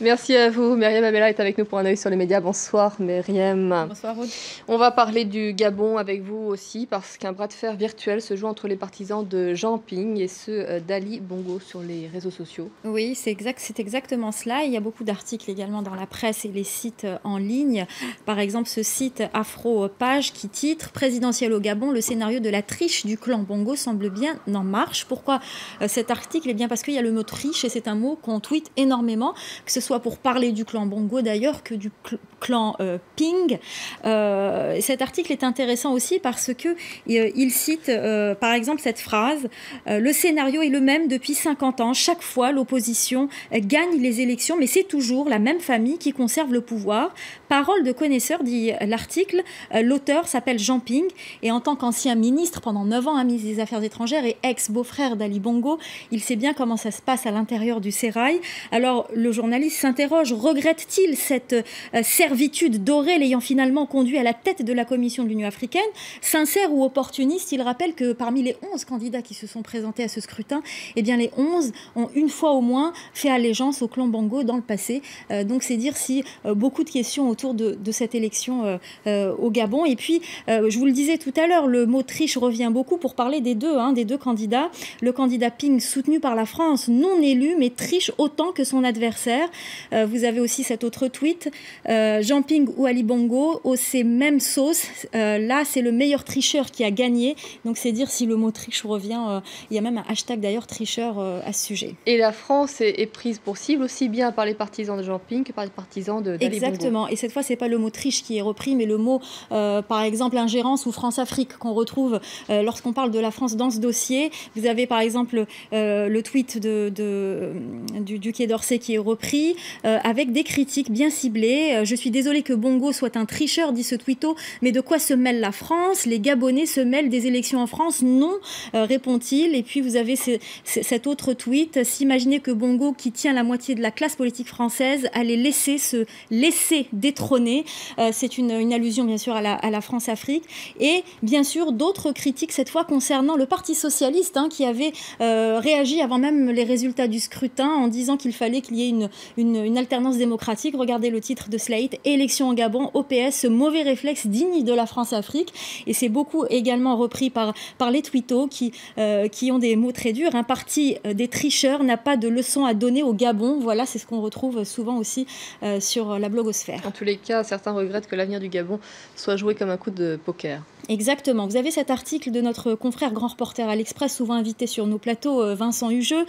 Merci à vous. Myriam Abella est avec nous pour un œil sur les médias. Bonsoir Myriam. Bonsoir Aude. On va parler du Gabon avec vous aussi parce qu'un bras de fer virtuel se joue entre les partisans de Jean Ping et ceux d'Ali Bongo sur les réseaux sociaux. Oui, c'est exactement cela. Il y a beaucoup d'articles également dans la presse et les sites en ligne. Par exemple, ce site Afro-Page qui titre « Présidentiel au Gabon, le scénario de la triche du clan Bongo semble bien en marche ». Pourquoi cet article? Eh bien parce qu'il y a le mot triche et c'est un mot qu'on tweete énormément, que ce soit pour parler du clan Bongo d'ailleurs que du clan Ping. Cet article est intéressant aussi parce qu'il cite par exemple cette phrase « Le scénario est le même depuis 50 ans. Chaque fois, l'opposition gagne les élections, mais c'est toujours la même famille qui conserve le pouvoir. » Parole de connaisseur, dit l'article. L'auteur s'appelle Jean Ping et en tant qu'ancien ministre pendant 9 ans, ministre des Affaires étrangères et ex-beau-frère d'Ali Bongo, il sait bien comment ça se passe à l'intérieur du sérail. Alors le journaliste s'interroge, regrette-t-il cette servitude dorée l'ayant finalement conduit à la tête de la commission de l'Union africaine? Sincère ou opportuniste, il rappelle que parmi les 11 candidats qui se sont présentés à ce scrutin, eh bien les 11 ont une fois au moins fait allégeance au clan Bongo dans le passé. Donc c'est dire si beaucoup de questions autour de cette élection au Gabon. Et puis, je vous le disais tout à l'heure, le mot triche revient beaucoup pour parler des deux candidats. Le candidat Ping, soutenu par la France, non élu, mais triche autant que son adversaire. Vous avez aussi cet autre tweet, Jean Ping ou Ali Bongo, aux ces mêmes sauces. Là, c'est le meilleur tricheur qui a gagné. Donc c'est dire si le mot triche revient. Il y a même un hashtag d'ailleurs tricheur à ce sujet. Et la France est prise pour cible aussi bien par les partisans de Jean Ping que par les partisans d'Ali Bongo. Exactement. Et cette fois, c'est pas le mot triche qui est repris, mais le mot, par exemple, ingérence ou France-Afrique qu'on retrouve lorsqu'on parle de la France dans ce dossier. Vous avez par exemple le tweet du Quai d'Orsay qui est repris avec des critiques bien ciblées. Je suis désolée que Bongo soit un tricheur, dit ce tweeto, mais de quoi se mêle la France? Les Gabonais se mêlent des élections en France? Non, répond-il. Et puis vous avez cet autre tweet, s'imaginer que Bongo, qui tient la moitié de la classe politique française, allait se laisser détrôner. C'est une allusion bien sûr à la France-Afrique. Et bien sûr d'autres critiques cette fois concernant le Parti socialiste qui avait réagi avant même les résultats du scrutin en disant qu'il fallait qu'il y ait une alternance démocratique. Regardez le titre de Slate, élection au Gabon, OPS, ce mauvais réflexe digne de la France-Afrique. Et c'est beaucoup également repris par les twittos qui ont des mots très durs. Un parti des tricheurs n'a pas de leçon à donner au Gabon. Voilà, c'est ce qu'on retrouve souvent aussi sur la blogosphère. En tous les cas, certains regrettent que l'avenir du Gabon soit joué comme un coup de poker. Exactement. Vous avez cet article de notre confrère grand reporter à l'Express, souvent invité sur nos plateaux, Vincent Hugeux,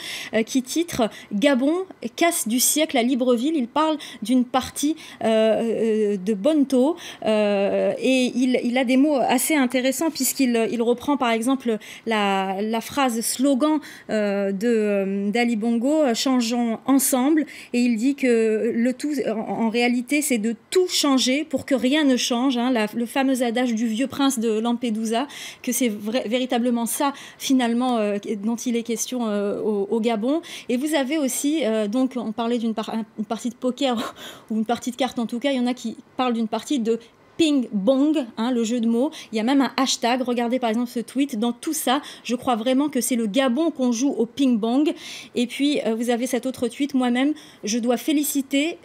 qui titre « Gabon, casse du siècle à Libreville ». Il parle d'une partie de Bonto et il a des mots assez intéressants puisqu'il reprend par exemple la phrase slogan d'Ali Bongo « Changeons ensemble » et il dit que le tout, en réalité, c'est de tout changer pour que rien ne change. Le fameux adage du vieux prince de Lampedusa, que c'est véritablement ça finalement dont il est question au Gabon. Et vous avez aussi, donc on parlait d'une partie de poker ou une partie de cartes en tout cas, il y en a qui parlent d'une partie de ping-bong, le jeu de mots. Il y a même un hashtag. Regardez par exemple ce tweet. Dans tout ça, je crois vraiment que c'est le Gabon qu'on joue au ping-bong. Et puis, vous avez cet autre tweet. Moi-même, je dois féliciter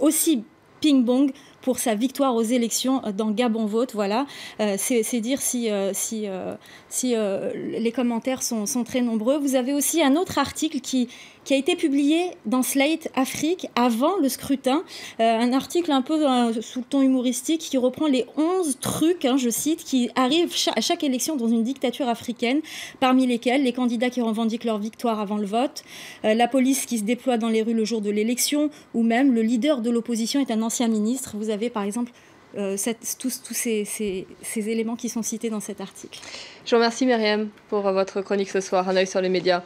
aussi ping-bong pour sa victoire aux élections dans Gabon Vote. Voilà, c'est dire si les commentaires sont très nombreux. Vous avez aussi un autre article qui a été publié dans Slate Afrique avant le scrutin, un article un peu sous le ton humoristique qui reprend les 11 trucs, je cite, qui arrivent à chaque élection dans une dictature africaine, parmi lesquels les candidats qui revendiquent leur victoire avant le vote, la police qui se déploie dans les rues le jour de l'élection, ou même le leader de l'opposition est un ancien ministre. Vous avez par exemple tous ces éléments qui sont cités dans cet article. Je vous remercie Myriam pour votre chronique ce soir, un œil sur les médias.